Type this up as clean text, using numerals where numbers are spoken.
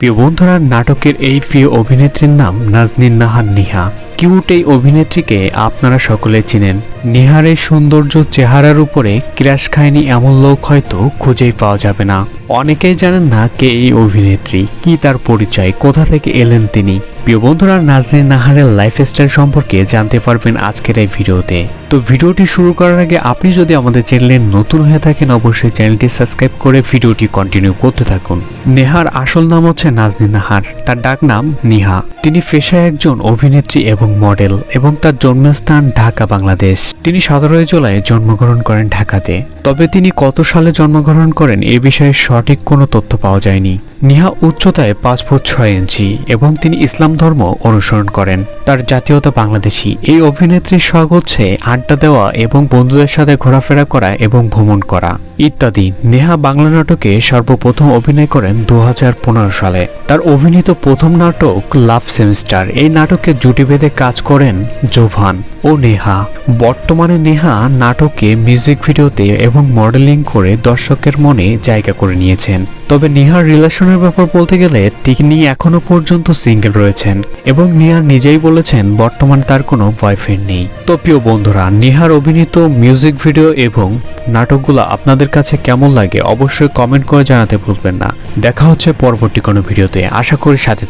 প্রিয় বন্ধুরা, নাটকের এই প্রিয় অভিনেত্রীর নাম নাজনীন নাহার নিহা। কিউট এই অভিনেত্রীকে আপনারা সকলে চিনেন। নিহার এই সৌন্দর্য চেহারার উপরে ক্র্যাশ খায়নি এমন লোক হয়তো খুঁজেই পাওয়া যাবে না। অনেকেই জানেন না কে এই অভিনেত্রী, কি তার পরিচয়, কোথা থেকে এলেন তিনি। প্রিয় বন্ধুরা, নাজনীন নাহারের লাইফস্টাইল সম্পর্কে জানতে পারবেন আজকের এই ভিডিওতে। তো ভিডিওটি শুরু করার আগে আপনি যদি আমাদের চ্যানেলে নতুন হয়ে থাকেন অবশ্যই চ্যানেলটি সাবস্ক্রাইব করে ভিডিওটি কন্টিনিউ করতে থাকুন। নেহার আসল নাম হচ্ছে নাজনীন নাহার, তার ডাক নাম নিহা। তিনি পেশায় একজন অভিনেত্রী এবং মডেল এবং তার জন্মস্থান ঢাকা, বাংলাদেশ। তিনি 17 জুলাই জন্মগ্রহণ করেন ঢাকাতে। তবে তিনি কত সালে জন্মগ্রহণ করেন এ বিষয়ে সঠিক কোনো তথ্য পাওয়া যায়নি। নিহা উচ্চতায় 5 ফুট 6 ইঞ্চি এবং তিনি ইসলাম ধর্ম অনুসরণ করেন। তার জাতীয়তা বাংলাদেশি। এই অভিনেত্রীর শখ হচ্ছে আড্ডা দেওয়া এবং বন্ধুদের সাথে ঘোরাফেরা করা এবং ভ্রমণ করা ইত্যাদি। নেহা বাংলা নাটকে সর্বপ্রথম অভিনয় করেন 2015 সালে। তার অভিনীত প্রথম নাটক লাভ সেমিস্টার। এই নাটকে জুটি বেঁধে কাজ করেন জোভান ও নেহা। বর্তমানে নেহা নাটকে মিউজিক ভিডিওতে এবং মডেলিং করে দর্শকের মনে জায়গা করে নিয়েছেন। তবে নেহার রিলেশনের ব্যাপার বলতে গেলে তিনি এখনো পর্যন্ত সিঙ্গেল রয়েছেন এবং নেহা নিজেই বলেছেন বর্তমানে তার কোনো বয়ফ্রেন্ড নেই। তো প্রিয় বন্ধুরা, নেহার অভিনীত মিউজিক ভিডিও এবং নাটকগুলো আপনাদের কাছে কেমন লাগে অবশ্যই কমেন্ট করে জানাতে ভুলবেন না। দেখা হচ্ছে পরবর্তী কোনো ভিডিওতে, আশা করি সাথে